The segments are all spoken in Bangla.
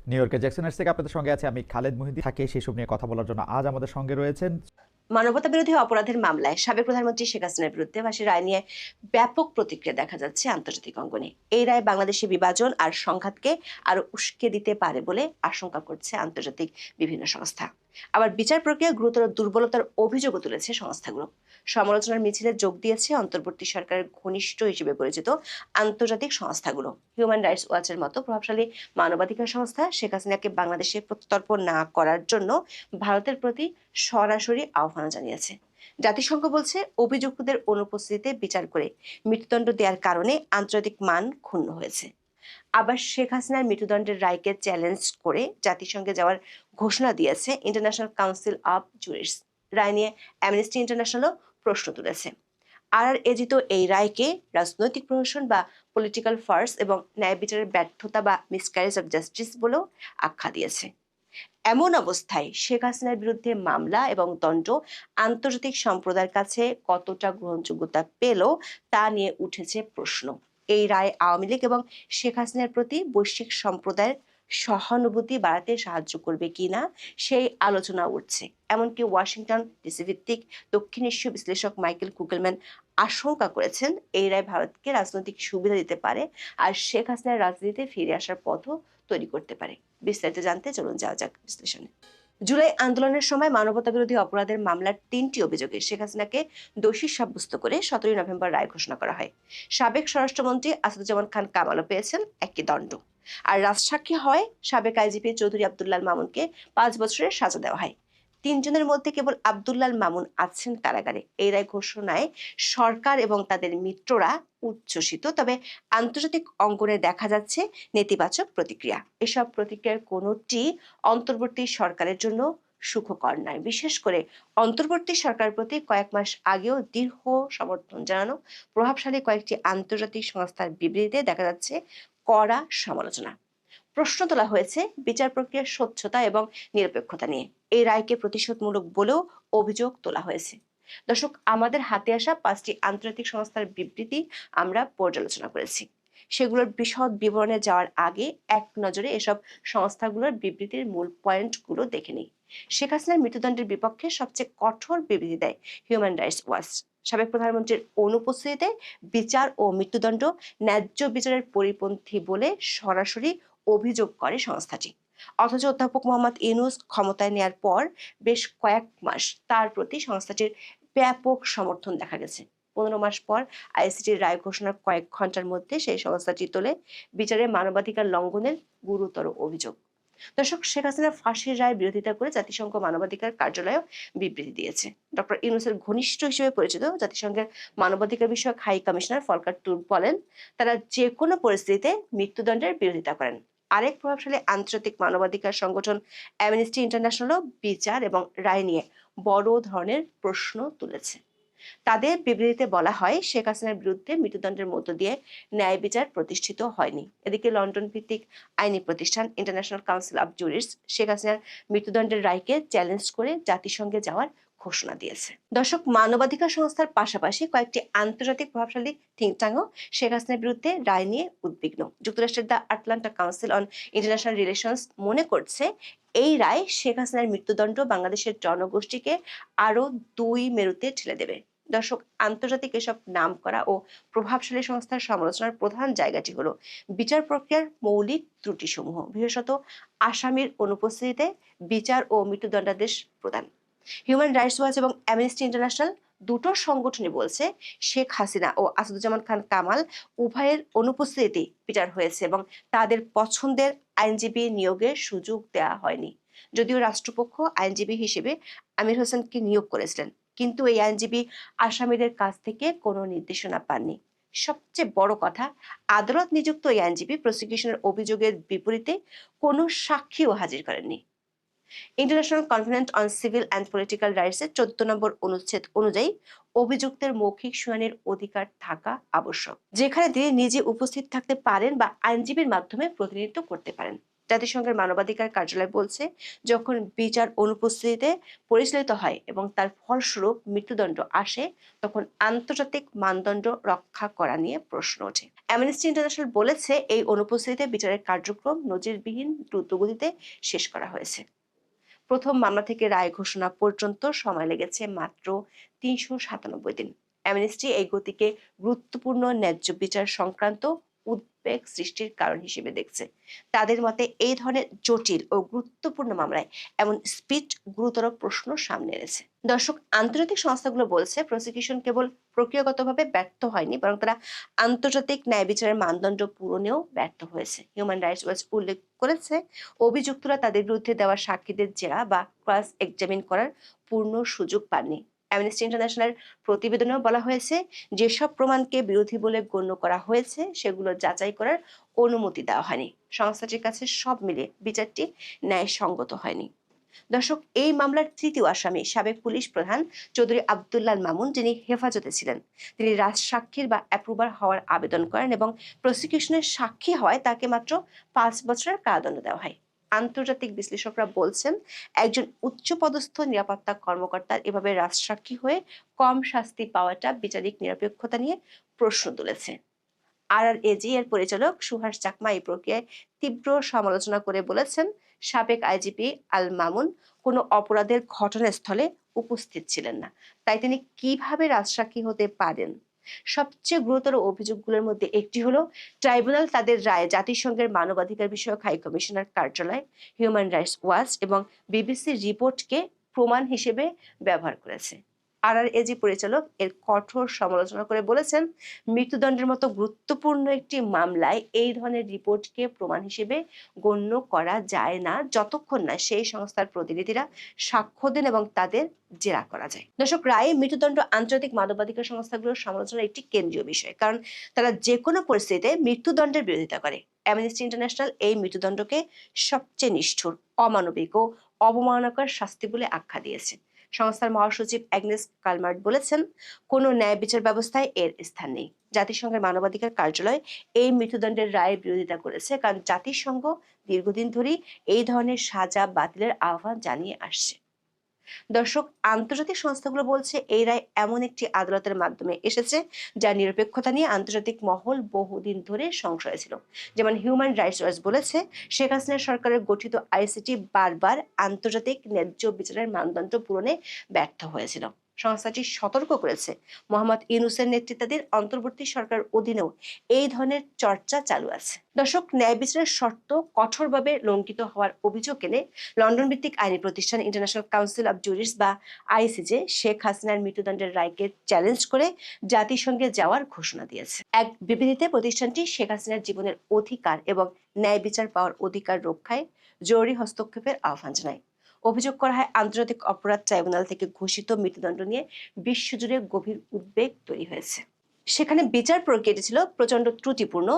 নিউ ইয়র্কের জ্যাকসনের থেকে আপনাদের সঙ্গে আছে আমি খালেদ মুহিদ্দিন। থাকে সেসব নিয়ে কথা বলার জন্য আজ আমাদের সঙ্গে রয়েছেন মানবতা বিরোধী অপরাধের মামলায় সাবেক প্রধানমন্ত্রী শেখ হাসিনার বিরুদ্ধে ফাঁসির রায় নিয়ে ব্যাপক প্রতিক্রিয়া দেখা যাচ্ছে আন্তর্জাতিক অঙ্গনে। এই রায় বাংলাদেশে বিভাজন আর সংঘাতকে আরো উস্কে দিতে পারে বলে আশঙ্কা করছে আন্তর্জাতিক বিভিন্ন সংস্থা। আবার বিচার প্রক্রিয়া গুরুতর দুর্বলতার অভিযোগও তুলেছে সংস্থাগুলো। সমালোচনার মিছিলে যোগ দিয়েছে অন্তর্বর্তী সরকারের ঘনিষ্ঠ হিসেবে পরিচিত আন্তর্জাতিক সংস্থাগুলো। হিউম্যান রাইটস ওয়াচের মতো প্রভাবশালী মানবাধিকার সংস্থা শেখ হাসিনাকে বাংলাদেশে প্রত্যর্পণ না করার জন্য ভারতের প্রতি সরাসরি আহ্বান জানিয়েছে। জাতিসংঘ বলছে অভিযুক্তদের অনুপস্থিতিতে বিচার করে মৃত্যুদণ্ড দেওয়ার কারণে আন্তর্জাতিক মান ক্ষুণ্ণ হয়েছে। আবার শেখ হাসিনার মৃত্যুদণ্ডের রায়কে চ্যালেঞ্জ করে জাতিসংঘে যাওয়ার ঘোষণা দিয়েছে ইন্টারন্যাশনাল কাউন্সিল অব জুরিস্টস। রায় নিয়ে অ্যামনেস্টি ইন্টারন্যাশনালও প্রশ্ন তুলেছে। আর এজিত এই রায়কে রাজনৈতিক প্রহসন বা পলিটিক্যাল ফার্স এবং ন্যায় বিচারের ব্যর্থতা বা মিসক্যারেজ অফ জাস্টিস বলেও আখ্যা দিয়েছে। এমন অবস্থায় শেখ হাসিনার বিরুদ্ধে মামলা এবং দণ্ড আন্তর্জাতিক সম্প্রদায়ের কাছে কতটা গ্রহণযোগ্যতা পেল তা নিয়ে উঠেছে প্রশ্ন। এই রায় আওয়ামী লীগ এবং শেখ হাসিনার প্রতি বৈশ্বিক সম্প্রদায়ের সহানুভূতি বাড়াতে সাহায্য করবে কিনা সেই আলোচনা উঠছে। এমনকি ওয়াশিংটন ডিসি ভিত্তিক দক্ষিণ এশীয় বিশ্লেষক মাইকেল কুগেলম্যান আশঙ্কা করেছেন এই রায় ভারতকে রাজনৈতিক সুবিধা দিতে পারে আর শেখ হাসিনার রাজনীতিতে ফিরে আসার পথও তৈরি করতে পারে। বিস্তারিত জানতে চলুন যাওয়া যাক বিশ্লেষণে। জুলাই আন্দোলনের সময় মানবতা বিরোধী অপরাধের মামলার ৩টি অভিযোগে শেখ হাসিনাকে দোষী সাব্যস্ত করে ১৭ নভেম্বর রায় ঘোষণা করা হয়। সাবেক স্বরাষ্ট্রমন্ত্রী আসাদুজ্জামান খান কামালও পেয়েছেন একই দণ্ড। আর রাজসাক্ষী হয় সাবেক আইজিপি চৌধুরী আব্দুল্লাল মামুনকে ৫ বছরের সাজা দেওয়া হয়। তিনজনের মধ্যে কেবল আব্দুল্লাল মামুন আছেন কারাগারে। এই রায় ঘোষণায় সরকার এবং তাদের মিত্ররা উচ্ছ্বসিত, তবে আন্তর্জাতিক অঙ্গনে দেখা যাচ্ছে নেতিবাচক প্রতিক্রিয়া। এসব প্রতিক্রিয়ার কোনোটি অন্তর্বর্তী সরকারের জন্য সুখকর নয়। বিশেষ করে অন্তর্বর্তী সরকারের প্রতি কয়েক মাস আগেও দৃঢ় সমর্থন জানানো প্রভাবশালী কয়েকটি আন্তর্জাতিক সংস্থার বিবৃতিতে দেখা যাচ্ছে কড়া সমালোচনা। প্রশ্ন তোলা হয়েছে বিচার প্রক্রিয়ার স্বচ্ছতা এবং নিরপেক্ষতা নিয়ে। এই রায়কে প্রতিশোধমূলক বলেও অভিযোগ তোলা হয়েছে। দর্শক, আমাদের হাতে আসা 5টি আন্তর্জাতিক সংস্থার বিবৃতি আমরা পর্যালোচনা করেছি। সেগুলোর বিশদ বিবরণে যাওয়ার আগে এক নজরে এসব সংস্থাগুলোর বিবৃতির মূল পয়েন্টগুলো দেখে নিই। শেখ হাসিনার মৃত্যুদণ্ডের বিপক্ষে সবচেয়ে কঠোর বিবৃতি দেয় হিউম্যান রাইটস ওয়াচ। সাবেক প্রধানমন্ত্রীর অনুপস্থিতিতে বিচার ও মৃত্যুদণ্ড ন্যায্য বিচারের পরিপন্থী বলে সরাসরি অভিযোগ করে সংস্থাটি। অথচ অধ্যাপক মোহাম্মদ ইউনূস ক্ষমতায় নেয়ার পর বেশ কয়েক মাস তার প্রতি সংস্থাটির ব্যাপক সমর্থন দেখা গেছে। 15 মাস পর আইসিটির রায় ঘোষণার কয়েক ঘন্টার মধ্যে সেই সংস্থাটি তোলে বিচারে মানবাধিকার লঙ্ঘনের গুরুতর অভিযোগ। দর্শক, শেখ হাসিনার ফাঁসির রায়ের বিরোধিতা করে জাতিসংঘ মানবাধিকার কার্যালয় বিবৃতি দিয়েছে। ডক্টর ইউনূসের ঘনিষ্ঠ হিসেবে পরিচিত জাতিসংঘের মানবাধিকার বিষয়ক হাই কমিশনার ফলকার তুর্ক বলেন, তারা যে কোনো পরিস্থিতিতে মৃত্যুদণ্ডের বিরোধিতা করেন। আরেক প্রভাবশালী আন্তর্জাতিক মানবাধিকার সংগঠন অ্যামনেস্টি ইন্টারন্যাশনালও বিচার এবং রায় নিয়ে বড় ধরনের প্রশ্ন তুলেছে। তাদের বিবৃতিতে বলা হয়, শেখ হাসিনার বিরুদ্ধে মৃত্যুদণ্ডের মধ্য দিয়ে ন্যায় বিচার প্রতিষ্ঠিত হয়নি। এদিকে লন্ডন ভিত্তিক আইনি প্রতিষ্ঠান ইন্টারন্যাশনাল কাউন্সিল অব জুরিস্টস শেখ হাসিনার মৃত্যুদণ্ডের রায়কে চ্যালেঞ্জ করে জাতিসংঘে যাওয়ার ঘোষণা দিয়েছে। দর্শক, মানবাধিকার সংস্থার পাশাপাশি কয়েকটি আন্তর্জাতিক প্রভাবশালী থিঙ্ক ট্যাঙ্কও শেখ হাসিনার বিরুদ্ধে রায় নিয়ে উদ্বিগ্ন। যুক্তরাষ্ট্রের the Atlantic council on international relations মনে করছে, এই রায় শেখ হাসিনার মৃত্যুদণ্ড বাংলাদেশের জনগোষ্ঠীকে আরো 2 মেরুতে ঠেলে দেবে। দর্শক, আন্তর্জাতিক এসব নামকরা ও প্রভাবশালী সংস্থার সমালোচনার প্রধান জায়গাটি হলো বিচার প্রক্রিয়ার মৌলিক ত্রুটিসমূহ, বিশেষত আসামির অনুপস্থিতিতে বিচার ও মৃত্যুদণ্ডাদেশ প্রদান। হিউম্যান রাইটস ওয়াচ এবং অ্যামনেস্টি ইন্টারন্যাশনাল দুটো সংগঠনই বলছে, শেখ হাসিনা ও আসাদুজ্জামান খান কামাল উভয়ের অনুপস্থিতিতে বিচার হয়েছে এবং তাদের পছন্দের আইনজীবী নিয়োগের সুযোগ দেওয়া হয়নি। যদিও রাষ্ট্রপক্ষ আইনজীবী হিসেবে আমির হোসেনকে নিয়োগ করেছিলেন, কিন্তু এই আইনজীবী আসামিদের কাছ থেকে কোনো নির্দেশনা পাননি। সবচেয়ে বড় কথা, আদালত নিযুক্ত এই আইনজীবী প্রসিকিউশনের অভিযোগের বিপরীতে কোনো সাক্ষীও হাজির করেননি। International convention on civil and political রাইটসের 14 নম্বর অনুচ্ছেদ অনুযায়ী অভিযুক্তের মৌখিক শুনানির অধিকার থাকা আবশ্যক, যেখানে তিনি নিজে উপস্থিত থাকতে পারেন বা আইনজীবীর মাধ্যমে প্রতিনিধিত্ব করতে পারেন। জাতিসংঘের মানবাধিকার কার্যালয় বলছে, যখন বিচার অনুপস্থিতিতে পরিচালিত হয় এবং তার ফলস্বরূপ মৃত্যুদণ্ড আসে, তখন আন্তর্জাতিক মানদণ্ড রক্ষা করা নিয়ে প্রশ্ন ওঠে। অ্যামনেস্টি ইন্টারন্যাশনাল বলেছে, এই অনুপস্থিতিতে বিচারের কার্যক্রম নজিরবিহীন দ্রুতগতিতে শেষ করা হয়েছে। প্রথম মামলা থেকে রায় ঘোষণা পর্যন্ত সময় লেগেছে মাত্র ৩৯৭ দিন। অ্যামনেস্টি এই গতিকে গুরুত্বপূর্ণ ন্যায্য বিচার সংক্রান্ত উদ্বেগ সৃষ্টির কারণ হিসেবে দেখছে। তাদের মতে এই ধরনের জটিল ও গুরুত্বপূর্ণ মামলায় এমন স্পিড গুরুতর প্রশ্ন সামনে এনেছে। দর্শক, আন্তর্জাতিক সংস্থাগুলো বলছে, প্রসিকিউশন কেবল প্রক্রিয়াগতভাবে ব্যর্থ হয়নি, বরং তারা আন্তর্জাতিক ন্যায় বিচারের মানদণ্ড পূরণেও ব্যর্থ হয়েছে। হিউম্যান রাইটস ওয়াচ উল্লেখ করেছে, অভিযুক্তরা তাদের বিরুদ্ধে দেওয়া সাক্ষীদের জেরা বা ক্রস এক্সামিন করার পূর্ণ সুযোগ পাননি। অ্যামনেস্টি ইন্টারন্যাশনাল প্রতিবেদনেও বলা হয়েছে, যেসব প্রমাণকে বিরোধী বলে গণ্য করা হয়েছে সেগুলো যাচাই করার অনুমতি দেওয়া হয়নি। সংস্থাটির কাছে সব মিলিয়ে বিচারটি ন্যায়সঙ্গত হয়নি। দর্শক, এই মামলার তৃতীয় আসামি সাবেক পুলিশ প্রধান চৌধুরী আব্দুল্লাহ মামুন, যিনি হেফাজতে ছিলেন। তিনি রাজসাক্ষীর বা অ্যাপ্রুভার হওয়ার আবেদন করেন এবং প্রসিকিউশনের সাক্ষী হওয়ায় তাকে মাত্র 5 বছরের কারাদণ্ড দেওয়া হয়। আন্তর্জাতিক বিশ্লেষকরা বলছেন, একজন উচ্চপদস্থ নিরাপত্তা কর্মকর্তার এভাবে রাজসাক্ষী হয়ে কম শাস্তি পাওয়াটা বিচারিক নিরপেক্ষতা নিয়ে প্রশ্ন তুলেছে। RRAG এর পরিচালক সুহাস চাকমা এই প্রক্রিয়ায় তীব্র সমালোচনা করে বলেছেন, সাবেক আইজিপি আল মামুন কোনো অপরাধের ঘটনাস্থলে উপস্থিত ছিলেন না, তাই তিনি কিভাবে রাজসাক্ষী হতে পারেন। সবচেয়ে গুরুতর অভিযোগগুলোর মধ্যে একটি হলো, ট্রাইব্যুনাল তাদের রায়ে জাতিসংঘের মানবাধিকার বিষয়ক হাই কমিশনার কার্যালয়, হিউম্যান রাইটস ওয়াচ এবং বিবিসির রিপোর্টকে প্রমাণ হিসেবে ব্যবহার করেছে। RRAG পরিচালক এর কঠোর সমালোচনা করে বলেছেন, মৃত্যুদণ্ডের মতো গুরুত্বপূর্ণ একটি মামলায় এই ধরনের রিপোর্টকে প্রমাণ হিসেবে গণ্য করা যায় না যতক্ষণ না সেই সংস্থার প্রতিনিধিরা সাক্ষ্য দেন এবং তাদের জেরা করা যায়। দর্শক, রায়ে মৃত্যুদণ্ড আন্তর্জাতিক মানবাধিকার সংস্থাগুলোর সমালোচনার একটি কেন্দ্রীয় বিষয়, কারণ তারা যে কোনো পরিস্থিতিতে মৃত্যুদণ্ডের বিরোধিতা করে। অ্যামনেস্টি ইন্টারন্যাশনাল এই মৃত্যুদণ্ডকে সবচেয়ে নিষ্ঠুর, অমানবিক ও অবমাননাকর শাস্তি বলে আখ্যা দিয়েছে। সংস্থার মহাসচিব অ্যাগনেস কালমার্ট বলেছেন, কোনো ন্যায় বিচার ব্যবস্থায় এর স্থান নেই। জাতিসংঘের মানবাধিকার কার্যালয় এই মৃত্যুদণ্ডের রায়ের বিরোধিতা করেছে, কারণ জাতিসংঘ দীর্ঘদিন ধরেই এই ধরনের সাজা বাতিলের আহ্বান জানিয়ে আসছে। দর্শক, আন্তর্জাতিক সংস্থাগুলো বলছে, এই রায় এমন একটি আদালতের মাধ্যমে এসেছে যা নিরপেক্ষতা নিয়ে আন্তর্জাতিক মহল বহুদিন ধরে সংশয় ছিল। যেমন হিউম্যান রাইটস ওয়াচ বলেছে, শেখ হাসিনা সরকারের গঠিত আইসিটি বারবার আন্তর্জাতিক ন্যায্য বিচারের মানদণ্ড পূরণে ব্যর্থ হয়েছিল। সংস্থাটি সতর্ক করেছে, মোহাম্মদ ইউনূসের নেতৃত্বাধীন অন্তর্বর্তী সরকার অধীনেও এই ধরনের চর্চা চালু আছে। দর্শক, ন্যায় বিচারের শর্ত কঠোরভাবে লঙ্ঘিত হওয়ার অভিযোগ এনে লন্ডন ভিত্তিক আইনি প্রতিষ্ঠান ইন্টারন্যাশনাল কাউন্সিল অব জুরিস্টস বা ICJ শেখ হাসিনার মৃত্যুদণ্ডের রায়কে চ্যালেঞ্জ করে জাতিসংঘে যাওয়ার ঘোষণা দিয়েছে। এক বিবৃতিতে প্রতিষ্ঠানটি শেখ হাসিনার জীবনের অধিকার এবং ন্যায় বিচার পাওয়ার অধিকার রক্ষায় জরুরি হস্তক্ষেপের আহ্বান জানায়। অভিযোগ করা হয়, আন্তর্জাতিক অপরাধ ট্রাইব্যুনাল থেকে ঘোষিত মৃত্যুদণ্ড নিয়ে বিশ্বজুড়ে গভীর উদ্বেগ তৈরি হয়েছে। সেখানে বিচার প্রক্রিয়াটি ছিল প্রচণ্ড ত্রুটিপূর্ণ,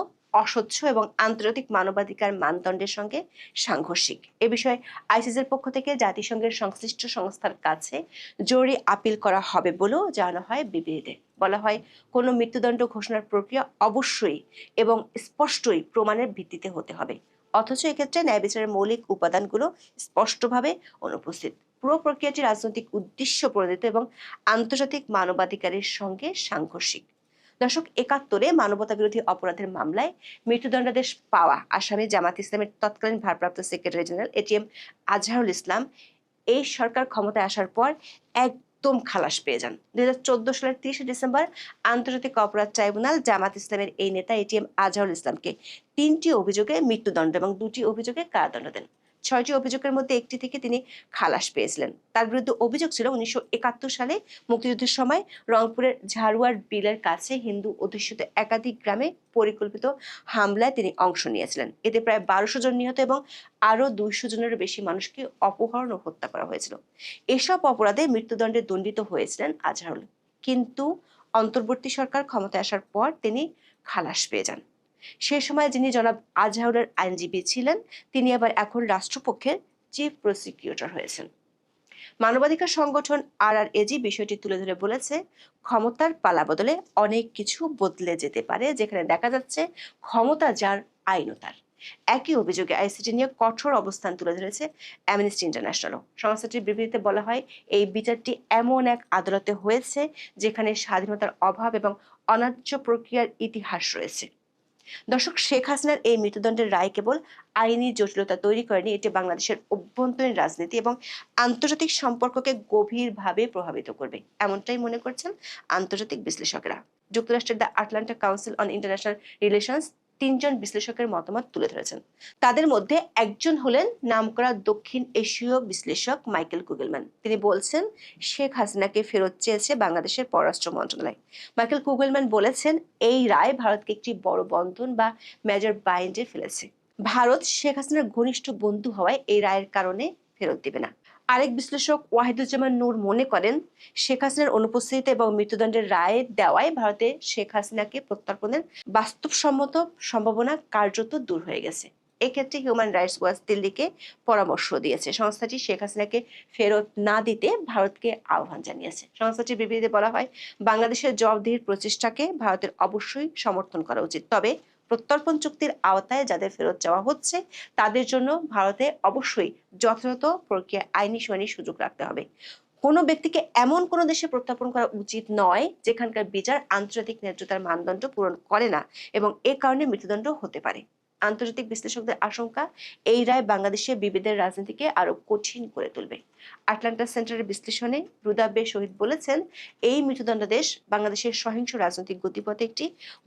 অস্বচ্ছ এবং আন্তর্জাতিক মানবাধিকার মানদণ্ডের সঙ্গে সাংঘর্ষিক। এ বিষয়ে ICJের পক্ষ থেকে জাতিসংঘের সংশ্লিষ্ট সংস্থার কাছে জরুরি আপিল করা হবে বলেও জানানো হয় বিবৃতিতে। বলা হয়, কোনো মৃত্যুদণ্ড ঘোষণার প্রক্রিয়া অবশ্যই এবং স্পষ্টই প্রমাণের ভিত্তিতে হতে হবে, অথচ এক্ষেত্রে ন্যায় বিচারের মৌলিক উপাদানগুলো স্পষ্টভাবে অনুপস্থিত। পুরো প্রক্রিয়াটি রাজনৈতিক উদ্দেশ্য প্রণোদিত এবং আন্তর্জাতিক মানবাধিকারের সঙ্গে সাংঘর্ষিক। দর্শক, ৭১ মানবতা বিরোধী অপরাধের মামলায় মৃত্যুদণ্ডাদেশ পাওয়া আসামি জামাত ইসলামের তৎকালীন ভারপ্রাপ্ত secretary general ATM Azharul Islam এই সরকার ক্ষমতায় আসার পর একদম খালাস পেয়ে যান। 2014 সালের 30 ডিসেম্বর আন্তর্জাতিক অপরাধ ট্রাইব্যুনাল জামাত ইসলামের এই নেতা ATM আজহারুল ইসলামকে 3টি অভিযোগে মৃত্যুদণ্ড এবং 2টি অভিযোগে কারাদণ্ড দেন। 6টি অভিযোগের মধ্যে একটি থেকে তিনি খালাস পেয়েছিলেন। তার বিরুদ্ধে অভিযোগ ছিল, 1971 সালে মুক্তিযুদ্ধের সময় রংপুরের ঝাড়ুয়ার বিলের কাছে হিন্দু অধ্যুষিত একাধিক গ্রামে পরিকল্পিত হামলায় তিনি অংশ নিয়েছিলেন। এতে প্রায় 1200 জন নিহত এবং আরও 200 জনেরও বেশি মানুষকে অপহরণ ও হত্যা করা হয়েছিল। এসব অপরাধে মৃত্যুদণ্ডে দণ্ডিত হয়েছিলেন আজহারুল, কিন্তু অন্তর্বর্তী সরকার ক্ষমতায় আসার পর তিনি খালাস পেয়ে যান। সে সময় যিনি জনাব আজহারুলের আইনজীবী ছিলেন, তিনি আবার এখন রাষ্ট্রপক্ষের চিফ প্রসিকিউটর হয়েছেন। মানবাধিকার সংগঠন RRAG বিষয়টি তুলে ধরে বলেছে, ক্ষমতার পালাবদলে অনেক কিছু বদলে যেতে পারে, যেখানে দেখা যাচ্ছে ক্ষমতা যার আইনও তার। একই অভিযোগে আইসিটি নিয়ে কঠোর অবস্থান তুলে ধরেছে অ্যামনেস্টি ইন্টারন্যাশনালও। সংস্থাটির বিবৃতিতে বলা হয়, এই বিচারটি এমন এক আদালতে হয়েছে যেখানে স্বাধীনতার অভাব এবং অন্যায্য প্রক্রিয়ার ইতিহাস রয়েছে। দর্শক, শেখ হাসিনার এই মৃত্যুদণ্ডের রায় কেবল আইনি জটিলতা তৈরি করেনি, এটি বাংলাদেশের অভ্যন্তরীণ রাজনীতি এবং আন্তর্জাতিক সম্পর্ককে গভীরভাবে প্রভাবিত করবে, এমনটাই মনে করছেন আন্তর্জাতিক বিশ্লেষকেরা। যুক্তরাষ্ট্রের the Atlantic council on international relations 3জন বিশ্লেষকের মতামত তুলে ধরেছেন। তাদের মধ্যে একজন হলেন নামকরা দক্ষিণ এশীয় বিশ্লেষক মাইকেল কুগেলম্যান। তিনি বলছেন, শেখ হাসিনাকে ফেরত চেয়েছে বাংলাদেশের পররাষ্ট্র মন্ত্রণালয়। মাইকেল কুগেলম্যান বলেছেন, এই রায় ভারতকে একটি বড় বন্ধন বা মেজর বাইন্ডে ফেলেছে। ভারত শেখ হাসিনার ঘনিষ্ঠ বন্ধু হওয়ায় এই রায়ের কারণে ফেরত দিবে না। আরেক বিশ্লেষক ওয়াহিদুজ্জামান নূর মনে করেন, শেখ হাসিনার অনুপস্থিতিতে এবং মৃত্যুদণ্ডের রায় দেওয়ায় ভারতে শেখ হাসিনাকে প্রত্যর্পণের বাস্তবসম্মত সম্ভাবনা কার্যত দূর হয়ে গেছে। এক্ষেত্রে হিউম্যান রাইটস ওয়াচ দিল্লিকে পরামর্শ দিয়েছে। সংস্থাটি শেখ হাসিনাকে ফেরত না দিতে ভারতকে আহ্বান জানিয়েছে। সংস্থাটির বিবৃতিতে বলা হয়, বাংলাদেশের জবাবদিহির প্রচেষ্টাকে ভারতের অবশ্যই সমর্থন করা উচিত, তবে প্রত্যর্পণ চুক্তির আওতায় যাদের ফেরত যাওয়া হচ্ছে তাদের জন্য ভারতে অবশ্যই যথাযথ প্রক্রিয়া আইনি শুনানির সুযোগ রাখতে হবে। কোনো ব্যক্তিকে এমন কোনো দেশে প্রত্যর্পণ করা উচিত নয় যেখানকার বিচার আন্তর্জাতিক ন্যায্যতার মানদণ্ড পূরণ করে না এবং এ কারণে মৃত্যুদণ্ড হতে পারে। আন্তর্জাতিক বিশ্লেষকদের আশঙ্কা, এই রায় বাংলাদেশের বিভেদের রাজনীতিকে আরো কঠিন করে তুলবে। আটলান্টা সেন্টারের বিশ্লেষণে রুদাবে শহীদ বলেছেন, এই মৃত্যুদণ্ডাদেশ বাংলাদেশের সহিংস রাজনৈতিক গতিপথে একটি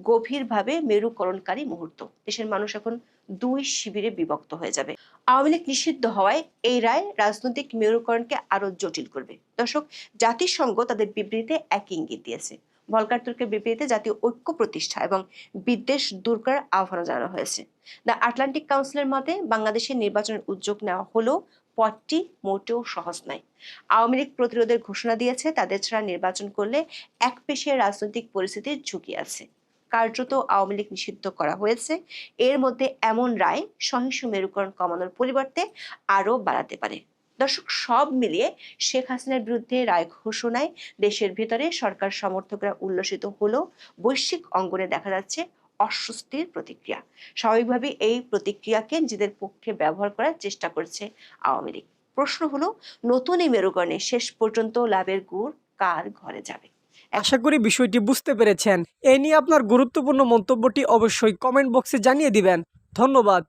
গভীরভাবে মেরুকরণকারী মুহূর্ত। দেশের মানুষ এখন দুই শিবিরে বিভক্ত হয়ে যাবে। আওয়ামী লীগ নিষিদ্ধ হওয়ায় এই রায় রাজনৈতিক মেরুকরণকে আরো জটিল করবে। দর্শক, জাতিসংঘ তাদের বিবৃতিতে একই ইঙ্গিত দিয়েছে। ভলকার তুর্কের বিবৃতিতে জাতীয় ঐক্য প্রতিষ্ঠা এবং বিদ্বেষ দূর করার আহ্বান জানানো হয়েছে। দ্য আটলান্টিক কাউন্সিলের মতে, বাংলাদেশের নির্বাচনের উদ্যোগ নেওয়া হলেও পথটি মোটেও সহজ নয়। আওয়ামী লীগ প্রতিরোধের ঘোষণা দিয়েছে, তাদের ছাড়া নির্বাচন করলে একপেশে রাজনৈতিক পরিস্থিতির ঝুঁকি আছে। কার্যত আওয়ামী লীগ নিষিদ্ধ করা হয়েছে। এর মধ্যে এমন রায় সহিংস মেরুকরণ কমানোর পরিবর্তে আরো বাড়াতে পারে। দর্শক, সব মিলিয়ে শেখ হাসিনার বিরুদ্ধে রায় ঘোষণায় দেশের ভিতরে সরকার সমর্থকরা উল্লসিত হলেও বৈশ্বিক অঙ্গনে দেখা যাচ্ছে অস্বস্তির প্রতিক্রিয়া। স্বাভাবিকভাবেই এই প্রতিক্রিয়াকে নিজেদের পক্ষে ব্যবহার করার চেষ্টা করছে আওয়ামী লীগ। প্রশ্ন হলো, নতুন এই মেরুকরণে শেষ পর্যন্ত লাভের গুড় কার ঘরে যাবে? আশা করি বিষয়টি বুঝতে পেরেছেন। এ নিয়ে আপনার গুরুত্বপূর্ণ মন্তব্যটি অবশ্যই কমেন্ট বক্সে জানিয়ে দিবেন। ধন্যবাদ।